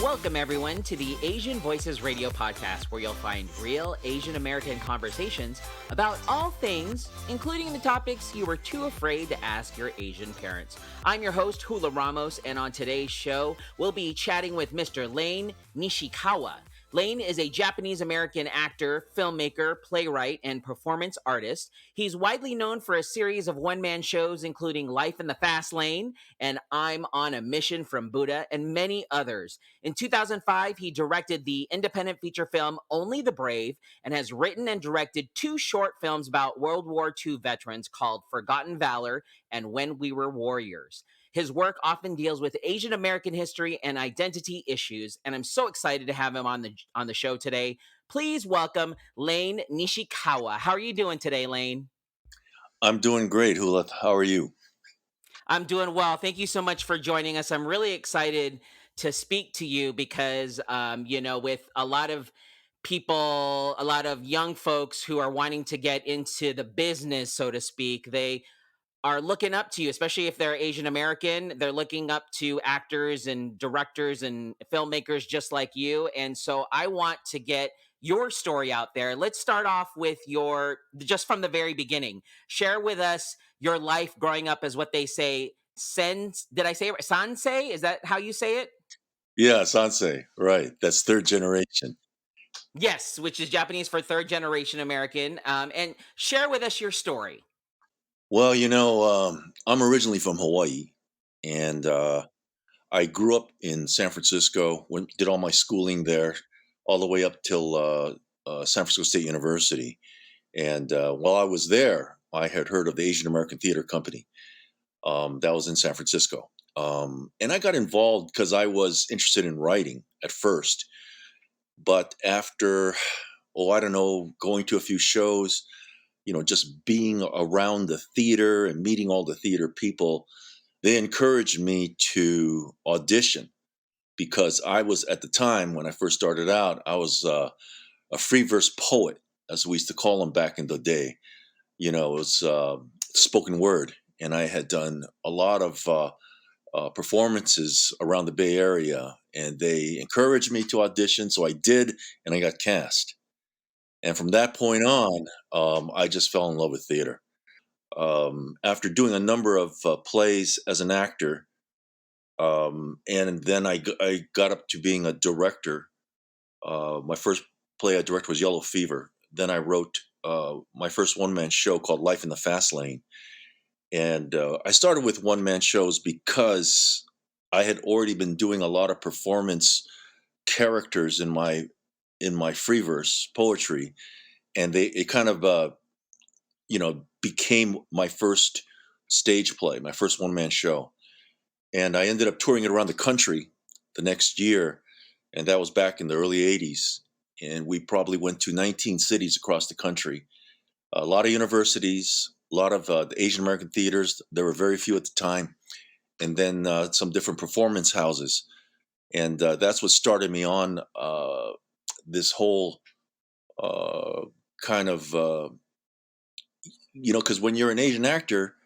Welcome, everyone, to the Asian Voices Radio podcast, where you'll find real Asian American conversations about all things, including the topics you were too afraid to ask your Asian parents. I'm your host, Hula Ramos, and on today's show, we'll be chatting with Mr. Lane Nishikawa. Lane is a Japanese American actor, filmmaker, playwright, and performance artist. He's widely known for a series of one man shows, including Life in the Fast Lane and I'm on a Mission from Buddha, and many others. In 2005, he directed the independent feature film Only the Brave and has written and directed two short films about World War II veterans called Forgotten Valor and When We Were Warriors. His work often deals with Asian American history and identity issues, and I'm so excited to have him on the show today. Please welcome Lane Nishikawa. How are you doing today, Lane? I'm doing great, Hula. How are you? I'm doing well. Thank you so much for joining us. I'm really excited to speak to you because, with a lot of people, a lot of young folks who are wanting to get into the business, so to speak, they are looking up to you, especially if they're Asian American. They're looking up to actors and directors and filmmakers just like you. And so I want to get your story out there. Let's start off with just from the very beginning. Share with us your life growing up as what they say, did I say it right? Sansei? Is that how you say it? Yeah, sansei. Right. That's third generation. Yes, which is Japanese for third generation American. And share with us your story. Well, I'm originally from Hawaii, and I grew up in San Francisco. Did all my schooling there, all the way up till San Francisco State University. And while I was there, I had heard of the Asian American Theater Company. That was in San Francisco. And I got involved because I was interested in writing at first. But after, I don't know, going to a few shows, just being around the theater and meeting all the theater people, they encouraged me to audition because I was, at the time when I first started out, I was a free verse poet, as we used to call them back in the day. It was spoken word. And I had done a lot of performances around the Bay Area, and they encouraged me to audition. So I did, and I got cast. And from that point on, I just fell in love with theater. After doing a number of plays as an actor, and then I got up to being a director. My first play I directed was Yellow Fever. Then I wrote my first one man show called Life in the Fast Lane. And I started with one man shows because I had already been doing a lot of performance characters in my free verse poetry, and it kind of became my first stage play, my first one man show. And I ended up touring it around the country the next year. And that was back in the early 80s. And we probably went to 19 cities across the country, a lot of universities, a lot of the Asian American theaters. There were very few at the time. And then some different performance houses. And that's what started me on this whole kind of because when you're an Asian actor,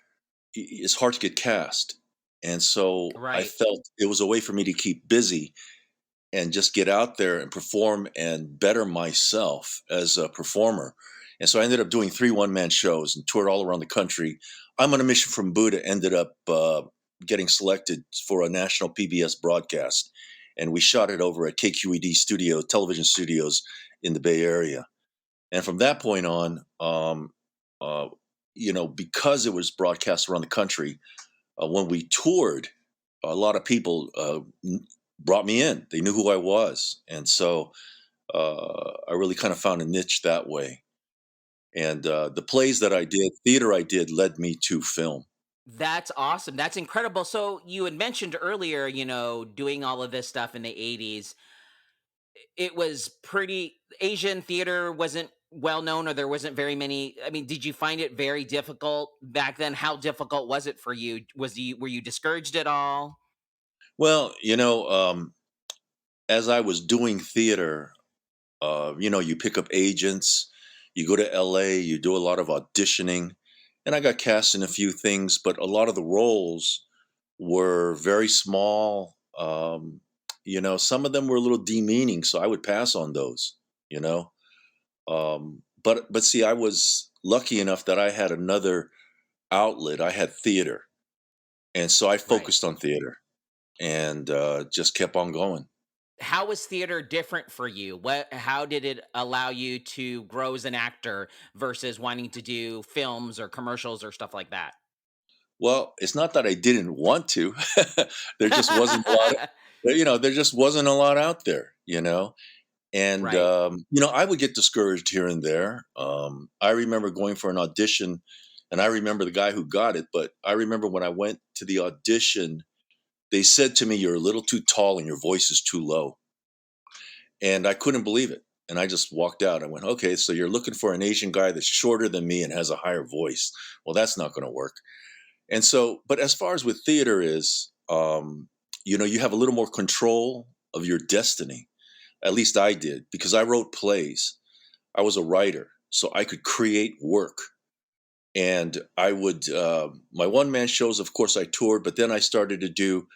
it's hard to get cast. And so I Right. felt it was a way for me to keep busy and just get out there and perform and better myself as a performer. And so I ended up doing 3 one man shows and toured all around the country. I'm on a Mission from Buddha ended up getting selected for a national PBS broadcast. And we shot it over at KQED television studios in the Bay Area. And from that point on, uh, because it was broadcast around the country, when we toured, a lot of people brought me in. They knew who I was. And so I really kind of found a niche that way. And the plays that I did, theater I did, led me to film. That's awesome. That's incredible. So you had mentioned earlier, doing all of this stuff in the 80s. It was pretty Asian theater wasn't well known, or there wasn't very many. I mean, did you find it very difficult back then? How difficult was it for you? Were you discouraged at all? Well, as I was doing theater, you pick up agents, you go to LA, you do a lot of auditioning, and I got cast in a few things, but a lot of the roles were very small. some of them were a little demeaning, so I would pass on those, you know. But see, I was lucky enough that I had another outlet. I had theater, and so I Right. focused on theater and just kept on going. How was theater different for you? How did it allow you to grow as an actor versus wanting to do films or commercials or stuff like that? Well, it's not that I didn't want to. There just wasn't a lot. There just wasn't a lot out there. And Right. I would get discouraged here and there. I remember going for an audition, and I remember the guy who got it. But I remember when I went to the audition, they said to me, "You're a little too tall and your voice is too low." And I couldn't believe it. And I just walked out. I went, "Okay, so you're looking for an Asian guy that's shorter than me and has a higher voice. Well, that's not going to work." And so, but as far as with theater is, you have a little more control of your destiny. At least I did, because I wrote plays. I was a writer, so I could create work. And I would, my one man shows, of course, I toured, but then I started to do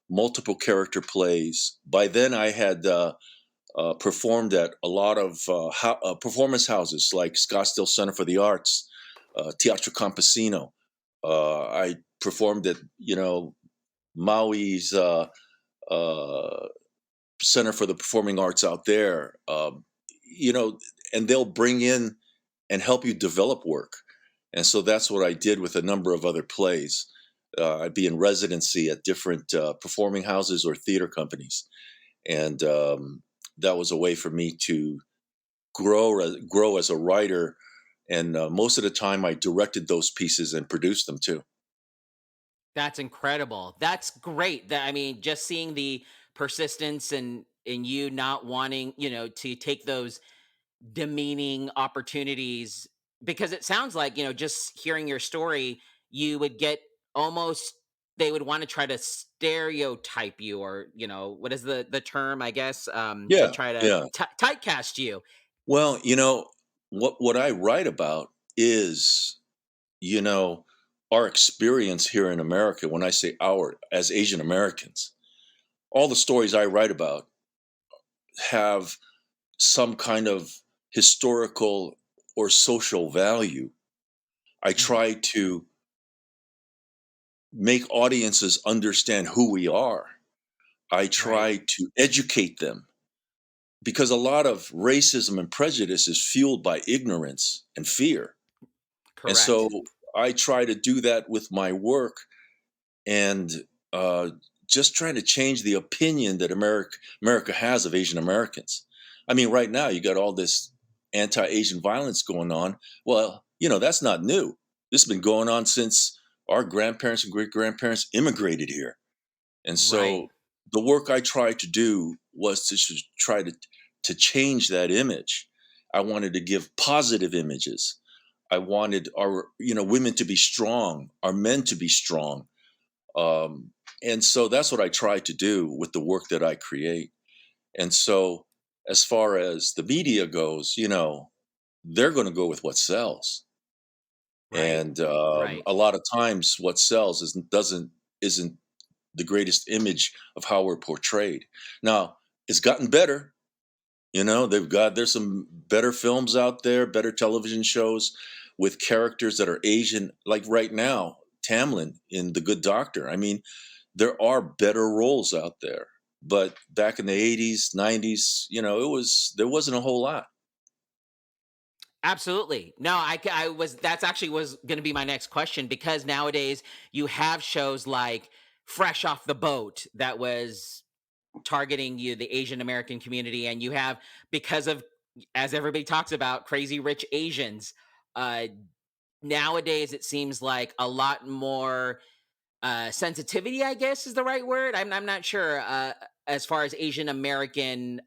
multiple character plays. By then, I had performed at a lot of performance houses like Scottsdale Center for the Arts, Teatro Campesino. I performed at, Maui's uh, Center for the Performing Arts out there. You know, and they'll bring in and help you develop work. And so that's what I did with a number of other plays. I'd be in residency at different performing houses or theater companies, and that was a way for me to grow as a writer. And most of the time, I directed those pieces and produced them too. That's incredible. That's great. I mean, just seeing the persistence and you not wanting, to take those demeaning opportunities, because it sounds like, just hearing your story, you would get almost, they would want to try to stereotype you, or, what is the term, I guess, to Yeah, try to yeah. typecast you. Well, what I write about is, you know, our experience here in America. When I say our, as Asian Americans, all the stories I write about have some kind of historical or social value. I Mhm. try to make audiences understand who we are. I Right. try to educate them, because a lot of racism and prejudice is fueled by ignorance and fear. And so Correct. I try to do that with my work, and uh, just trying to change the opinion that America has of Asian Americans. I mean, right now you got all this anti-Asian violence going on. Well, that's not new. This has been going on since our grandparents and great grandparents immigrated here. And Right. so the work I tried to do was to try to change that image. I wanted to give positive images. I wanted our women to be strong, our men to be strong, um, and so that's what I try to do with the work that I create. And so, as far as the media goes, they're going to go with what sells. Right. And Right. a lot of times, what sells isn't the greatest image of how we're portrayed. Now, it's gotten better. There's some better films out there, better television shows with characters that are Asian. Like right now, Tamlin in The Good Doctor. I mean, there are better roles out there. But back in the 80s, 90s, there wasn't a whole lot. Absolutely. No, I was, that's actually was going to be my next question, because nowadays you have shows like Fresh Off the Boat that was targeting the Asian American community, and you have, because of, as everybody talks about, Crazy Rich Asians. Uh, Nowadays it seems like a lot more sensitivity, I guess is the right word. I'm not sure, as far as Asian American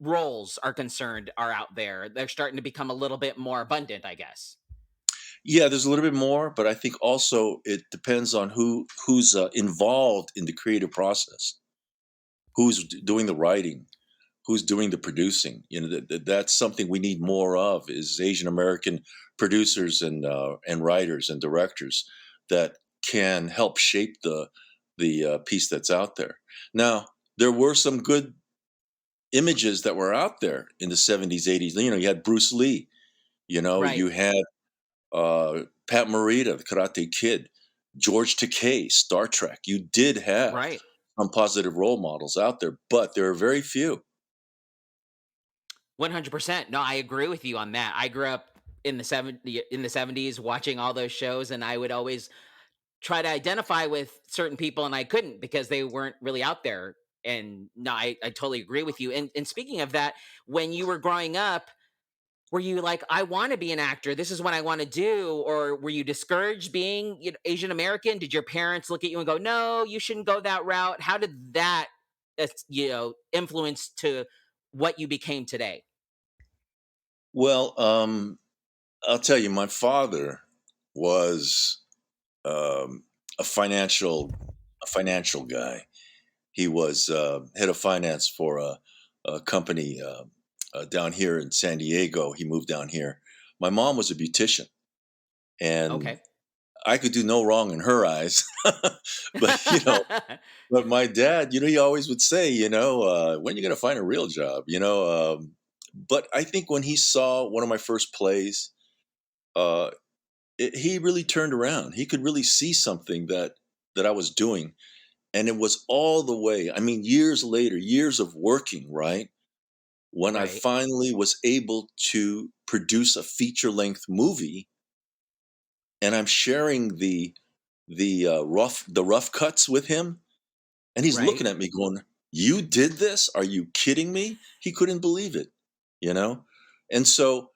roles are concerned, are out there. They're starting to become a little bit more abundant, I guess. Yeah, there's a little bit more, but I think also it depends on who's involved in the creative process, who's doing the writing, who's doing the producing. That's something we need more of, is Asian American producers and writers and directors that can help shape the piece that's out there. Now, there were some good images that were out there in the 70s, 80s. You know, you had Bruce Lee, you know, Right. you had Pat Morita, the Karate Kid, George Takei, Star Trek. You did have Right. some positive role models out there, but there are very few. 100%. No, I agree with you on that. I grew up in the 70s watching all those shows, and I would always try to identify with certain people, and I couldn't because they weren't really out there. And no, I totally agree with you. And speaking of that, when you were growing up, were you like, I want to be an actor? This is what I want to do? Or were you discouraged being, Asian American? Did your parents look at you and go, no, you shouldn't go that route? How did that, influence to what you became today? Well, I'll tell you, my father was um, a financial guy. He was head of finance for a company down here in San Diego. He moved down here. My mom was a beautician, and Okay. I could do no wrong in her eyes. But but my dad, he always would say, when you going to find a real job, But I think when he saw one of my first plays, uh, he really turned around. He could really see something that I was doing, and it was all the way. I mean, years later, years of working, right? When I Right. finally was able to produce a feature length movie, and I'm sharing the rough cuts with him, and he's Right. looking at me going, "You did this? Are you kidding me?" He couldn't believe it, you know? And so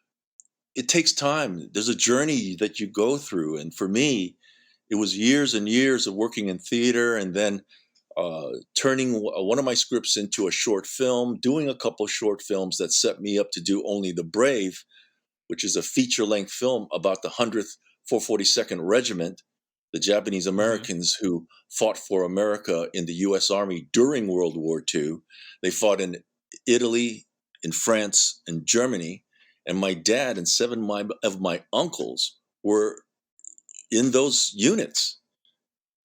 it takes time. There's a journey that you go through, and for me, it was years and years of working in theater, and then turning one of my scripts into a short film, doing a couple short films that set me up to do Only the Brave, which is a feature length film about the 100th 442nd Regiment, the Japanese Hmm. Americans who fought for America in the US Army during World War II. They fought in Italy, in France, and Germany. And my dad and of my uncles were in those units.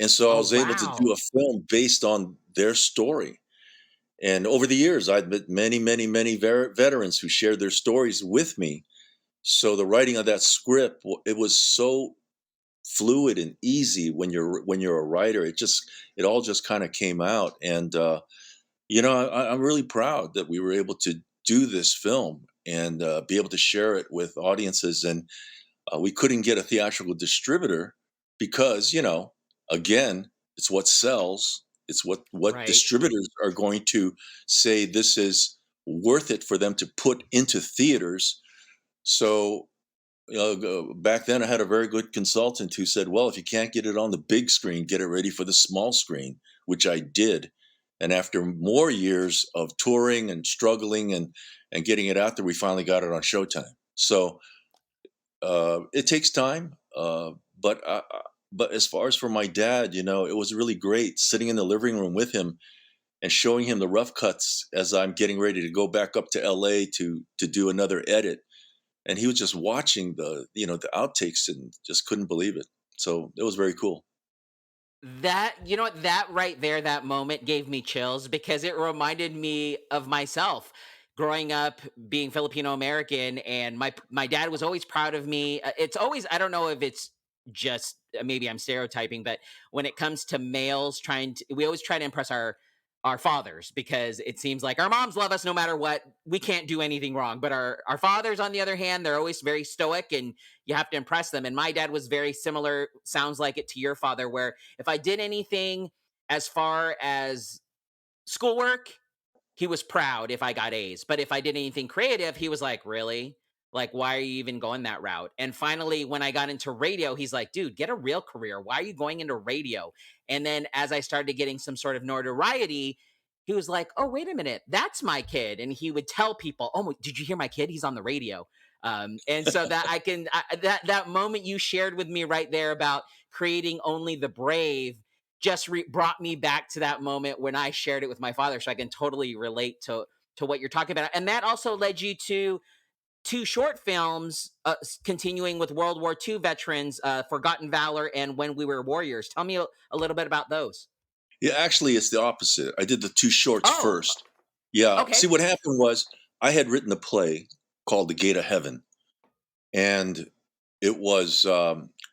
And so I Oh, was able to do wow. a film based on their story. And over the years, I've met many, many, many veterans who shared their stories with me. So the writing of that script, it was so fluid and easy when you're a writer. It all just kind of came out, and I'm really proud that we were able to do this film and be able to share it with audiences. And we couldn't get a theatrical distributor because again, it's what sells. It's what Right. distributors are going to say this is worth it for them to put into theaters. So back then I had a very good consultant who said, well, if you can't get it on the big screen, get it ready for the small screen, which I did. And after more years of touring and struggling and getting it out there, we finally got it on Showtime. So it takes time, but as far as for my dad, it was really great sitting in the living room with him and showing him the rough cuts as I'm getting ready to go back up to LA to do another edit, and he was just watching the outtakes and just couldn't believe it. So it was very cool. That right there, that moment gave me chills because it reminded me of myself growing up being Filipino American, and my dad was always proud of me. It's always, I don't know if it's just maybe I'm stereotyping, but when it comes to males we always try to impress our fathers because it seems like our moms love us no matter what. We can't do anything wrong, but our fathers, on the other hand, they're always very stoic and you have to impress them. And my dad was very similar, sounds like it, to your father, where if I did anything as far as schoolwork, he was proud if I got A's. But if I did anything creative, he was like, really? Like, why are you even going that route? And finally, when I got into radio, he's like, dude, get a real career. Why are you going into radio? And then as I started getting some sort of notoriety, he was like, oh, wait a minute, that's my kid. And he would tell people, oh, did you hear my kid? He's on the radio. And so that that moment you shared with me right there about creating Only the Brave just brought me back to that moment when I shared it with my father. So I can totally relate to what you're talking about. And that also led you to two short films, continuing with World War II veterans, Forgotten Valor and When We Were Warriors. Tell me a little bit about those. Yeah, actually, it's the opposite. I did the 2 shorts Oh, first. Yeah, see, okay. what happened was I had written a play called The Gate of Heaven, and it was,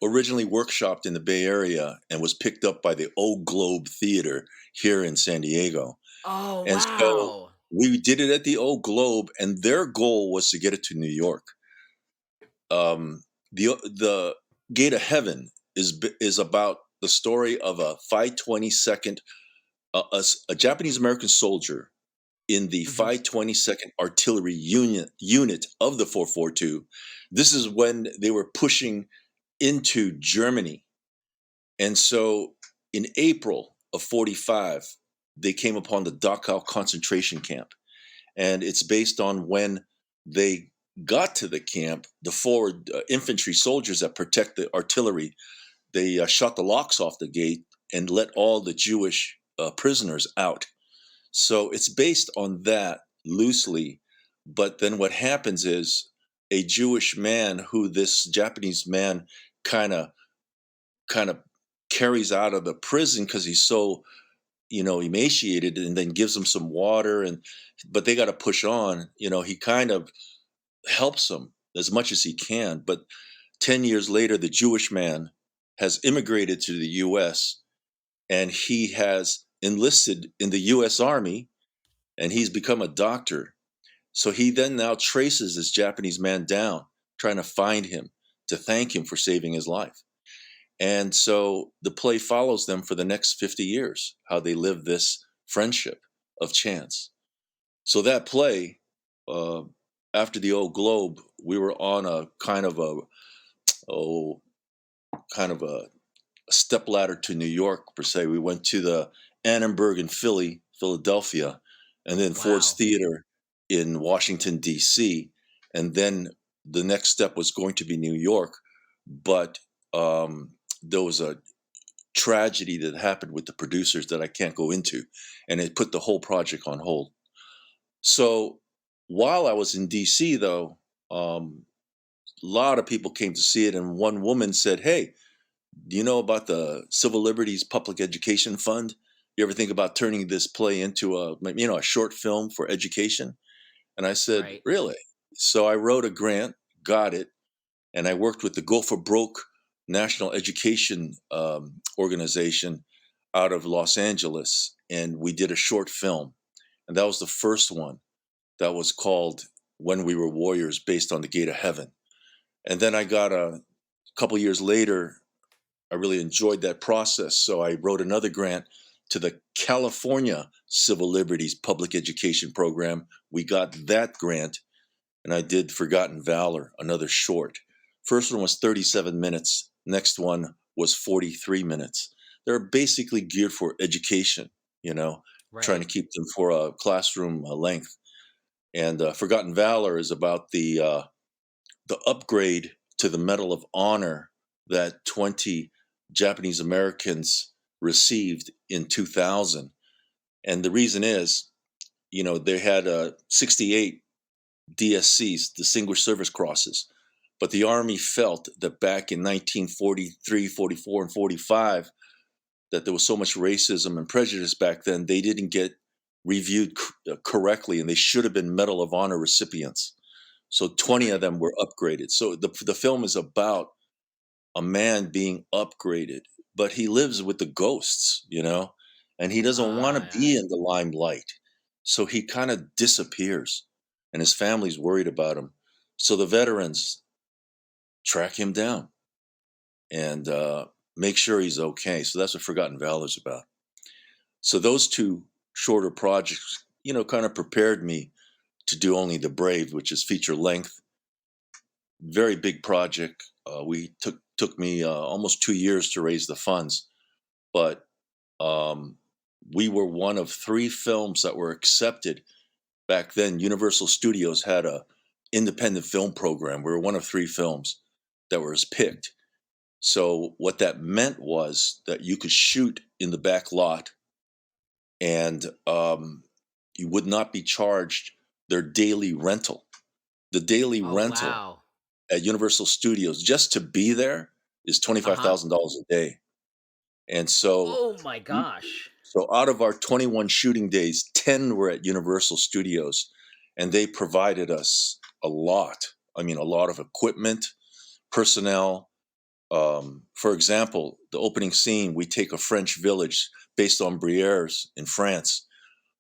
originally workshopped in the Bay Area and was picked up by the Old Globe Theater here in San Diego, Oh, and so wow. we did it at the Old Globe, and their goal was to get it to New York. Um, the Gate of Heaven is about the story of a 522nd, a Japanese American soldier in the Mhm. 522nd Artillery unit of the 442. This is when they were pushing into Germany. And so in April of 45, they came upon the Dachau concentration camp. And it's based on when they got to the camp, the forward infantry soldiers that protect the artillery, they shot the locks off the gate and let all the Jewish prisoners out. So it's based on that loosely. But then what happens is a Jewish man who this Japanese man kind of kind of carries out of the prison because he's so emaciated, and then gives him some water, and but they got to push on. He kind of helps them as much as he can. But 10 years later, the Jewish man has immigrated to the US, and he has enlisted in the US Army, and he's become a doctor. So he then now traces this Japanese man down, trying to find him to thank him for saving his life. And so the play follows them for the next 50 years, how they live this friendship of chance. So that play, uh, after the Old Globe, we were on a oh, kind of a stepladder to New York, per se. We went to the Annenberg in Philadelphia, and then Ford's Wow. Theater in Washington, D.C. And then the next step was going to be New York. But there was a tragedy that happened with the producers that I can't go into, and it put the whole project on hold. So while I was in DC, though, a lot of people came to see it, and one woman said, "Hey, do you know about the Civil Liberties Public Education Fund? You ever think about turning this play into a short film for education?" And I said, Right. "Really?" So I wrote a grant, got it, and I worked with the Go for Broke National Education organization out of Los Angeles, and we did a short film, and that was the first one that was called "When We Were Warriors," based on the Gate of Heaven. And then I got a couple years later. I really enjoyed that process, so I wrote another grant to the California Civil Liberties Public Education Program. We got that grant, and I did Forgotten Valor, another short. First one was 37 minutes. Next one was 43 minutes. They're basically geared for education, you know, trying to Right. keep them for a classroom length. And Forgotten Valor is about the upgrade to the Medal of Honor that 20 Japanese Americans received in 2000. And the reason is, they had 68 DSCs, Distinguished Service Crosses. But the Army felt that back in 1943, 44, and 45, that there was so much racism and prejudice back then, they didn't get reviewed correctly, and they should have been Medal of Honor recipients. So 20 of Right. them were upgraded. So the film is about a man being upgraded, but he lives with the ghosts, and he doesn't want to Ah, be in the limelight. So he kind of disappears, and his family's worried about him. So the veterans track him down and make sure he's okay. So that's what Forgotten Valor's about. So those two shorter projects, kind of prepared me to do Only the Brave, which is feature length, very big project. We took me almost 2 years to raise the funds, but um, we were one of three films that were accepted back then. Universal Studios had a independent film program. We were one of three films that was picked. So what that meant was that you could shoot in the back lot, and you would not be charged their daily rental. The daily oh, rental wow. at Universal Studios just to be there is Uh-huh. $25,000 a day. And so Oh my gosh. So out of our 21 shooting days, 10 were at Universal Studios, and they provided us a lot. I mean, a lot of equipment, personnel. For example, the opening scene, we take a French village based on Brière's in France.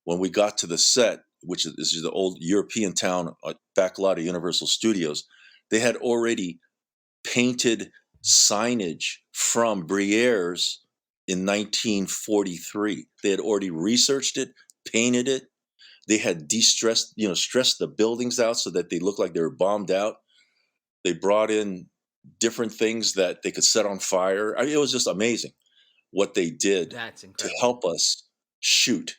When we got to the set, which is, this is the old European town, back lot of Universal Studios, they had already painted signage from Brière's in 1943. They had already researched it, painted it. They had de-stressed, stressed the buildings out so that they looked like they were bombed out. They brought in different things that they could set on fire. I mean, it was just amazing what they did That's to incredible. help us shoot.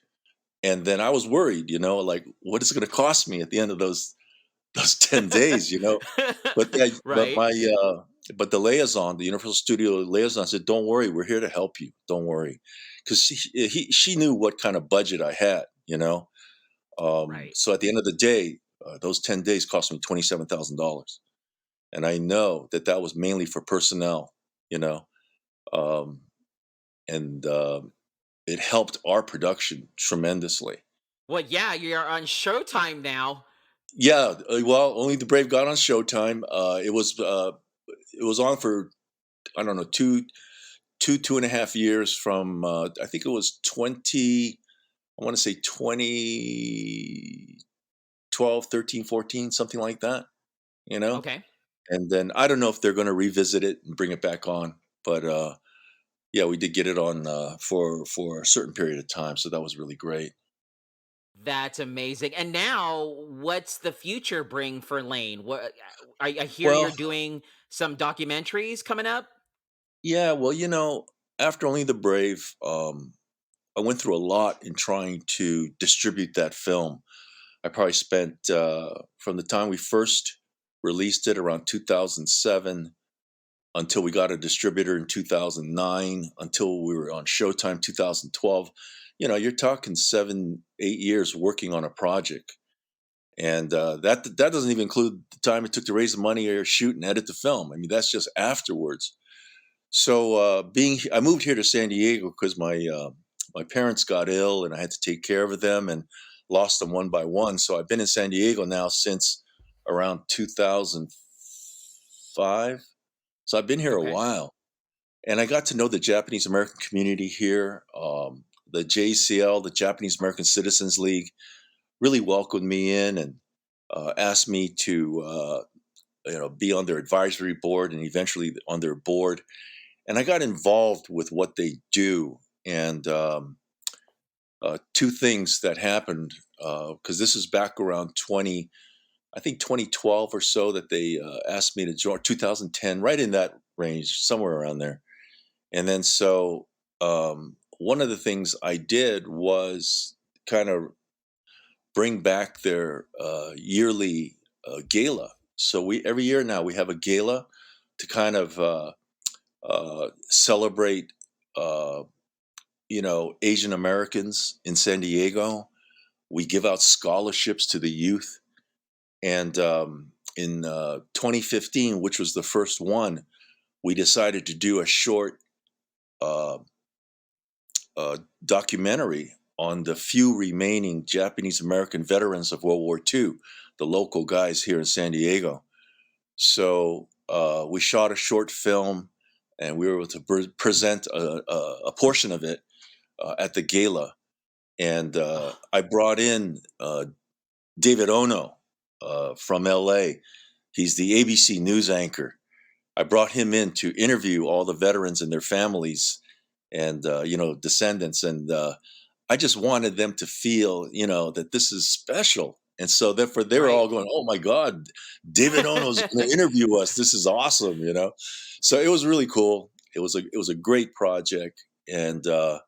And then I was worried, like, what is it going to cost me at the end of those 10 days, But yeah, but Right. my but the liaison, the Universal Studio liaison said, "Don't worry, we're here to help you. Don't worry," because she knew what kind of budget I had. Right. So at the end of the day, those 10 days cost me $27,000, and I know that that was mainly for personnel, you know, um, and it helped our production tremendously. Well, yeah, you're on Showtime now. Yeah, well, only the brave got on Showtime. It was on for, I don't know, 2.5 years from I think it was 20. I want to say 2012, 13, 14, something like that. You know, Okay. and then I don't know if they're going to revisit it and bring it back on, but yeah, we did get it on for a certain period of time, so that was really great. That's amazing. And now, what's the future bring for Lane? What I hear Well, you're doing some documentaries coming up. yeah, well, after Only the Brave, I went through a lot in trying to distribute that film. I probably spent from the time we first released it around 2007 until we got a distributor in 2009, until we were on Showtime 2012. You're talking 7, 8 years working on a project, and that doesn't even include the time it took to raise the money or shoot and edit the film. I mean, that's just afterwards. So I moved here to San Diego because my parents got ill and I had to take care of them and lost them one by one. So I've been in San Diego now since around 2005. So I've been here a Okay. while, and I got to know the Japanese American community here. The JCL, the Japanese American Citizens League, really welcomed me in and asked me to be on their advisory board and eventually on their board. And I got involved with what they do. And two things that happened, because this is back around I think 2012 or so, that they asked me to join. 2010, right in that range, somewhere around there. And then so one of the things I did was kind of bring back their yearly gala. So we every year now we have a gala to kind of celebrate, uh, Asian Americans in San Diego. We give out scholarships to the youth, and in 2015, which was the first one, we decided to do a short uh, documentary on the few remaining Japanese American veterans of World War II, the local guys here in San Diego. So we shot a short film, and we were able to present a portion of it at the gala. And Oh, I brought in David Ono from LA. He's the ABC News anchor. I brought him in to interview all the veterans and their families and descendants, and I just wanted them to feel that this is special. And so therefore they were right. all going, "Oh my God, David Ono's going to interview us. This is awesome." So it was really cool. It was a great project, and of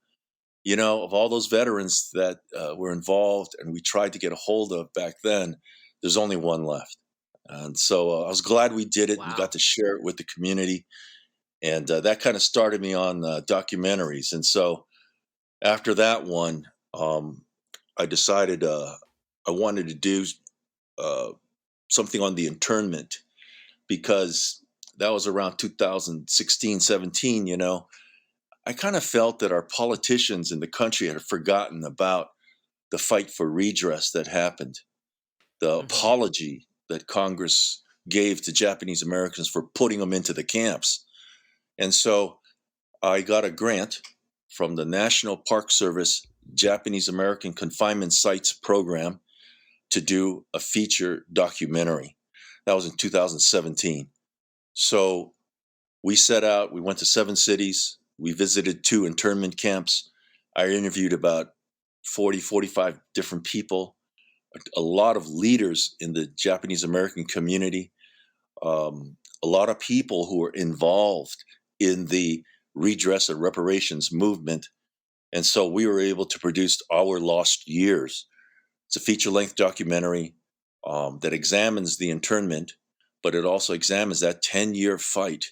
all those veterans that were involved and we tried to get a hold of back then, there's only one left. And so I was glad we did it and got Wow. to share it with the community. And that kind of started me on documentaries. And so after that one, um, I decided I wanted to do uh, something on the internment, because that was around 2016, 17. I kind of felt that our politicians in the country had forgotten about the fight for redress that happened, the Hmm. apology that Congress gave to Japanese Americans for putting them into the camps. And so I got a grant from the National Park Service Japanese American Confinement Sites Program to do a feature documentary. That was in 2017. So we set out, we went to 7 cities, we visited 2 internment camps. I interviewed about 40, 45 different people, a lot of leaders in the Japanese American community, a lot of people who were involved in the redress and reparations movement. And so we were able to produce Our Lost Years. It's a feature length documentary that examines the internment, but it also examines that 10-year fight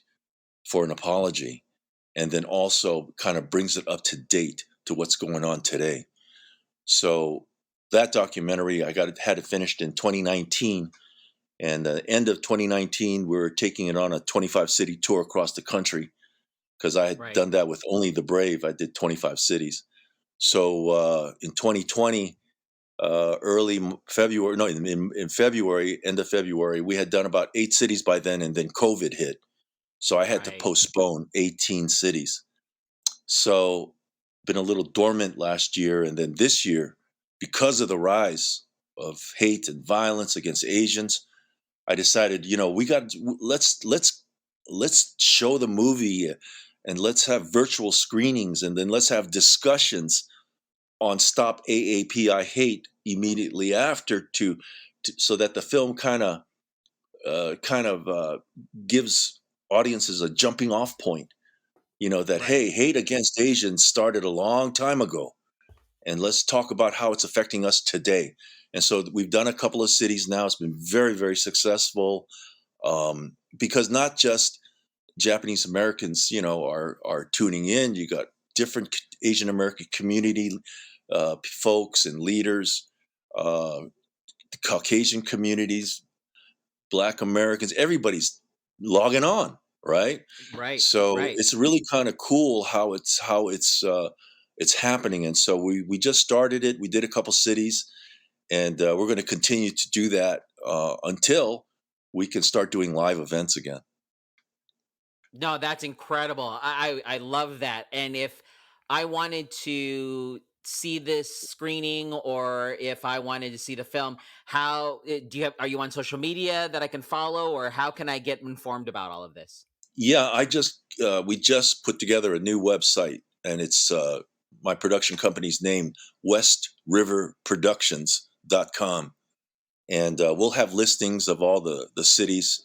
for an apology, and then also kind of brings it up to date to what's going on today. So that documentary, had it finished in 2019, and the end of 2019, we were taking it on a 25-city tour across the country because I had Right. done that with Only the Brave. I did 25 cities. So in 2020, February, no, in February, end of February, we had done about 8 cities by then, and then COVID hit. So I had to Right. postpone 18 cities. So been a little dormant last year, and then this year, because of the rise of hate and violence against Asians, I decided, we got let's show the movie, and let's have virtual screenings, and then let's have discussions on Stop AAPI Hate immediately after so that the film kind of gives audiences a jumping off point. That, hey, Right. hate against Asians started a long time ago, and let's talk about how it's affecting us today. And so we've done a couple of cities now. It's been very, very successful, because not just Japanese Americans, are tuning in. You got different Asian American community folks and leaders, uh, Caucasian communities, Black Americans. Everybody's logging on, right? Right. So Right. it's really kind of cool how it's happening. And so we just started it. We did a couple cities, and we're going to continue to do that until we can start doing live events again. No, that's incredible. I love that. And if I wanted to see this screening, or if I wanted to see the film, how do you have? Are you on social media that I can follow, or how can I get informed about all of this? Yeah, we just put together a new website, and it's my production company's name, westriverproductions.com. And we'll have listings of all the cities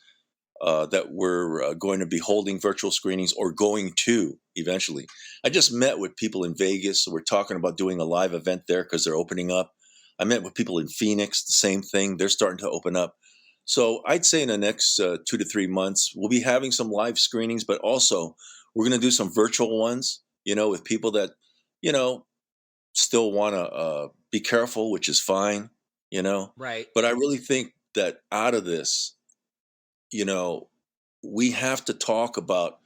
that we're going to be holding virtual screenings or going to eventually. I just met with people in Vegas. So we're talking about doing a live event there because they're opening up. I met with people in Phoenix, the same thing. They're starting to open up. So I'd say in the next 2 to 3 months, we'll be having some live screenings, but also we're going to do some virtual ones, with people that, you know, still want to be careful, which is fine, you know. Right. But I really think that out of this, you know, we have to talk about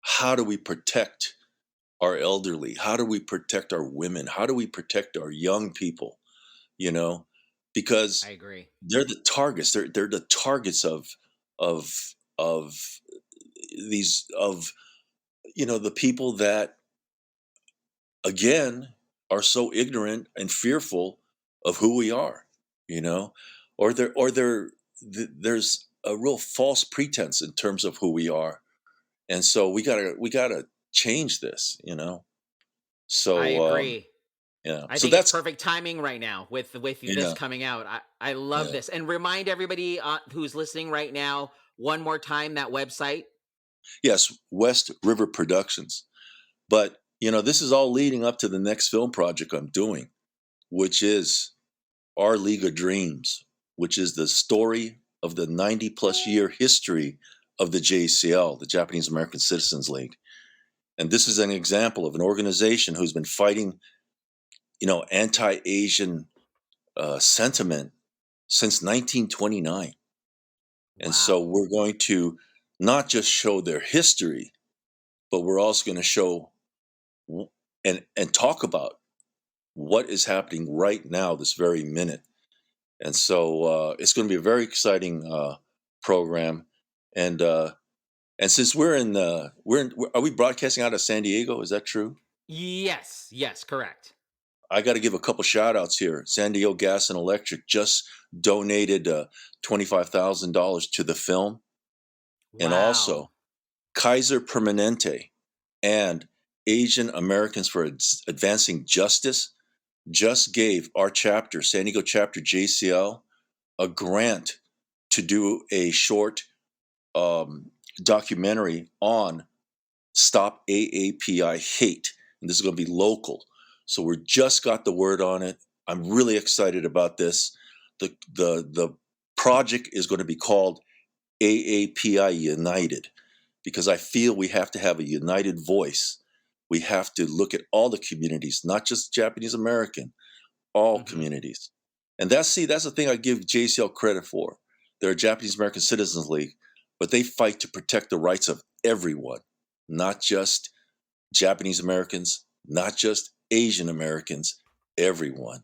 how do we protect our elderly? How do we protect our women? How do we protect our young people? You know, I because agree. they're the targets. They're the targets of of these of the people that again are so ignorant and fearful of who we are. You know, there's a real false pretense in terms of who we are, and so we gotta change this. I So agree. yeah, I so think it's that's perfect timing right now with this yeah, coming out. I love yeah, this. And remind everybody who's listening right now one more time that website. yes, West River Productions. But this is all leading up to the next film project I'm doing, which is Our League of Dreams, which is the story of the 90 plus year history of the JCL, the Japanese American Citizens League. And this is an example of an organization who's been fighting, anti-Asian sentiment since 1929. And so Wow. we're going to not just show their history, but we're also going to show w- and talk about what is happening right now, this very minute. And so it's going to be a very exciting program. And and since are we broadcasting out of San Diego? Is that true? Yes, yes, correct. I got to give a couple shout outs here. San Diego Gas and Electric just donated $25,000 to the film. And Wow. also Kaiser Permanente and Asian Americans for Advancing Justice just gave our chapter, San Diego chapter JCL, a grant to do a short documentary on Stop AAPI Hate. And this is going to be local. So we just got the word on it. I'm really excited about this. The project is going to be called AAPI United because I feel we have to have a united voice. We have to look at all the communities, not just Japanese American, all Hmm. communities. And that's the thing I give JCL credit for. They're a Japanese American Citizens League, but they fight to protect the rights of everyone, not just Japanese Americans, not just Asian Americans, everyone.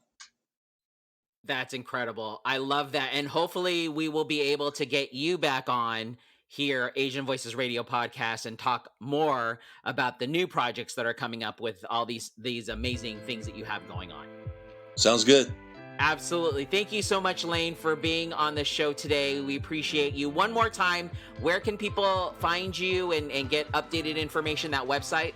That's incredible. I love that. And hopefully we will be able to get you back on here, Asian Voices Radio podcast, and talk more about the new projects that are coming up with all these amazing things that you have going on. Sounds good. Absolutely. Thank you so much, Lane, for being on the show today. We appreciate you. One more time, where can people find you and get updated information, that website?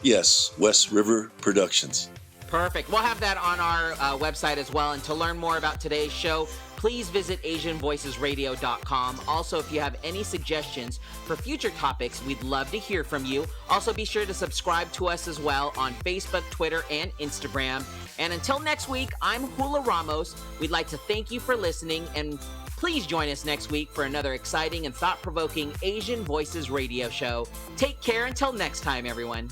Yes, West River Productions. Perfect. We'll have that on our website as well. And to learn more about today's show, please visit AsianVoicesRadio.com. Also, if you have any suggestions for future topics, we'd love to hear from you. Also, be sure to subscribe to us as well on Facebook, Twitter, and Instagram. And until next week, I'm Hula Ramos. We'd like to thank you for listening, and please join us next week for another exciting and thought-provoking Asian Voices radio show. Take care until next time, everyone.